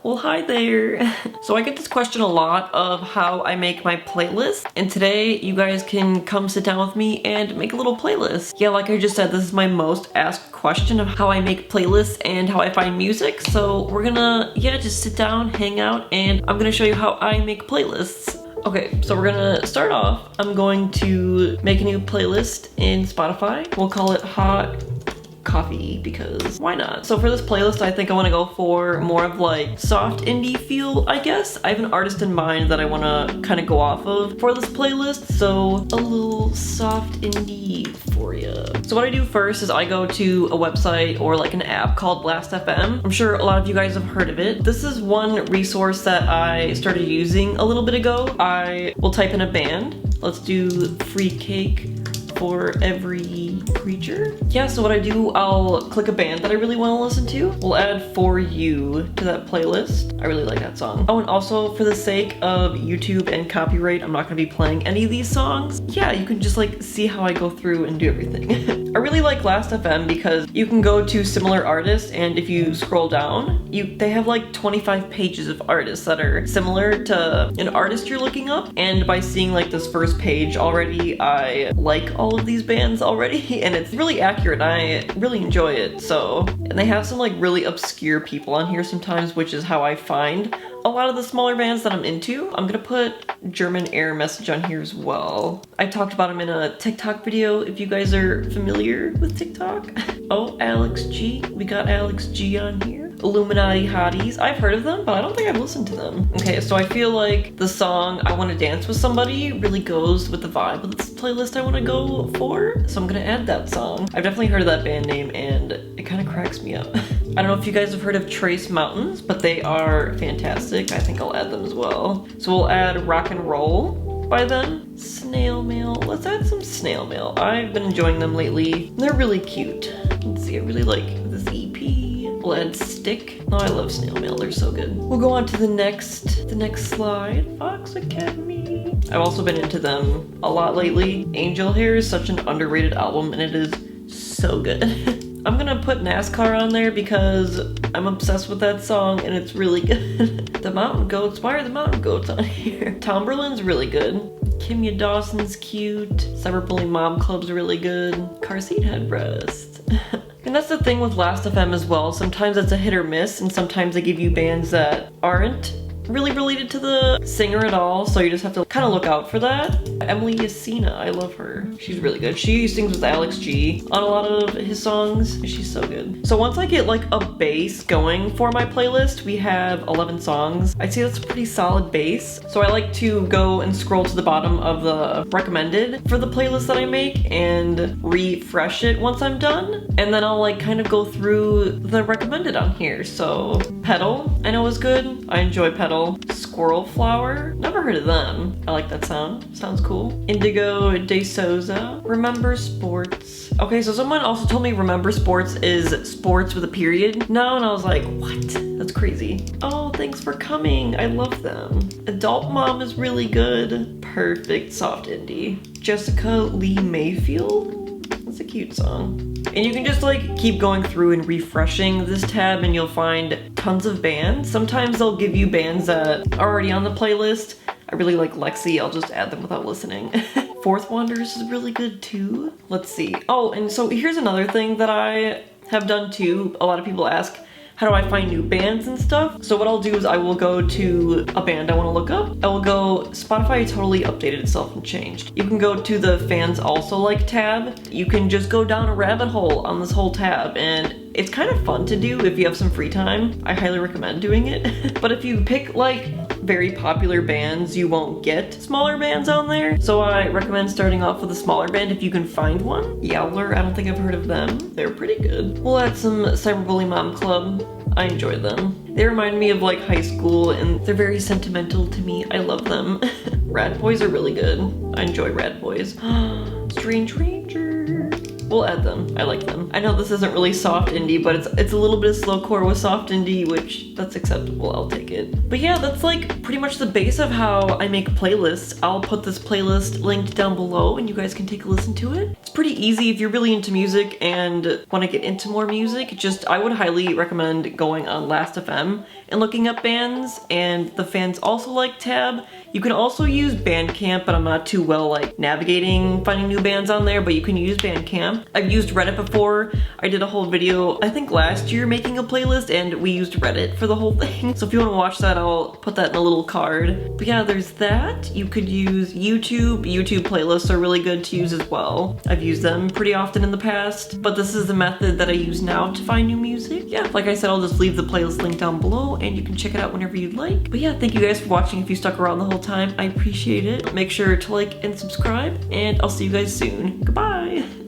Well, hi there. So I get this question a lot of how I make my playlist, and today you guys can come sit down with me and make a little playlist. Yeah, like I just said, this is my most asked question of how I make playlists and how I find music. So we're gonna, just sit down, hang out, and I'm gonna show you how I make playlists. Okay, so we're gonna start off. I'm going to make a new playlist in Spotify. We'll call it Hot Coffee because why not? So for this playlist, I think I want to go for more of like soft indie feel, I guess. I have an artist in mind that I want to kind of go off of for this playlist, so a little soft indie for you. So what I do first is I go to a website or like an app called blastfm. I'm sure a lot of you guys have heard of it. This is one resource that I started using a little bit ago. I will type in a band. Let's do Free Cake for Every Creature. Yeah, so what I do, I'll click a band that I really want to listen to. We'll add For You to that playlist. I really like that song. Oh, and also for the sake of YouTube and copyright, I'm not going to be playing any of these songs. Yeah, you can just like see how I go through and do everything. I really like lastfm because you can go to similar artists, and if you scroll down, they have like 25 pages of artists that are similar to an artist you're looking up, and by seeing like this first page already, I like all of these bands already, and it's really accurate. I really enjoy it. So, and they have some like really obscure people on here sometimes, which is how I find a lot of the smaller bands that I'm into. I'm gonna put German Air Message on here as well. I talked about him in a TikTok video if you guys are familiar with TikTok. Oh, Alex G. We got Alex G on here. Illuminati Hotties. I've heard of them, but I don't think I've listened to them. Okay, so I feel like the song I Want to Dance With Somebody really goes with the vibe of this playlist I want to go for, so I'm gonna add that song. I've definitely heard of that band name, and it kind of cracks me up. I don't know if you guys have heard of Trace Mountains, but they are fantastic. I think I'll add them as well. So we'll add Rock and Roll by them. Snail Mail. Let's add some Snail Mail. I've been enjoying them lately. They're really cute. Let's see, I really like this EP. We'll add Stick. Oh, I love Snail Mail. They're so good. We'll go on to the next slide. Fox Academy. I've also been into them a lot lately. Angel Hair is such an underrated album, and it is so good. I'm gonna put NASCAR on there because I'm obsessed with that song and it's really good. The Mountain Goats. Why are the Mountain Goats on here? Tomberlin's really good. Kimya Dawson's cute. Cyberbully Mom Club's really good. Car Seat Headrest. And that's the thing with lastfm as well. Sometimes it's a hit or miss, and sometimes they give you bands that aren't really related to the singer at all, so you just have to kind of look out for that. Emily is Cena. I love her. She's really good. She sings with Alex G on a lot of his songs. She's so good. So once I get like a base going for my playlist, we have 11 songs. I'd say that's a pretty solid base. So I like to go and scroll to the bottom of the recommended for the playlist that I make and refresh it once I'm done. And then I'll like kind of go through the recommended on here. So Petal, I know is good. I enjoy Petal. Squirrel Flower, never heard of them. I like that sound. Sounds cool. Indigo De Souza. Remember Sports. Okay, so someone also told me Remember Sports is sports with a period now, and I was like, what? That's crazy. Oh, thanks for coming. I love them. Adult Mom is really good. Perfect soft indie. Jessica Lee Mayfield. That's a cute song. And you can just like keep going through and refreshing this tab, and you'll find tons of bands. Sometimes they'll give you bands that are already on the playlist. I really like Lexi. I'll just add them without listening. Fourth Wonders is really good too. Let's see. Oh, and so here's another thing that I have done too. A lot of people ask, how do I find new bands and stuff? So what I'll do is I will go to a band I want to look up. I will go, Spotify totally updated itself and changed. You can go to the Fans Also Like tab. You can just go down a rabbit hole on this whole tab, and it's kind of fun to do if you have some free time. I highly recommend doing it. But if you pick like very popular bands, you won't get smaller bands on there. So I recommend starting off with a smaller band if you can find one. Yowler, I don't think I've heard of them. They're pretty good. We'll add some Cyberbully Mom Club. I enjoy them. They remind me of like high school, and they're very sentimental to me. I love them. Rad Boys are really good. I enjoy Rad Boys. Strange Ranger. We'll add them. I like them. I know this isn't really soft indie, but it's a little bit of slowcore with soft indie, which that's acceptable. I'll take it. But yeah, that's like pretty much the base of how I make playlists. I'll put this playlist linked down below and you guys can take a listen to it. It's pretty easy if you're really into music and want to get into more music. I would highly recommend going on lastfm and looking up bands, and the Fans Also Like tab. You can also use Bandcamp, but I'm not too well like navigating finding new bands on there, but you can use Bandcamp. I've used Reddit before. I did a whole video, I think last year, making a playlist, and we used Reddit for the whole thing. So if you want to watch that, I'll put that in a little card. But yeah, there's that. You could use YouTube. YouTube playlists are really good to use as well. I've used them pretty often in the past, but this is the method that I use now to find new music. Yeah, like I said, I'll just leave the playlist link down below and you can check it out whenever you'd like. But yeah, thank you guys for watching. If you stuck around the whole time, I appreciate it. Make sure to like and subscribe, and I'll see you guys soon. Goodbye!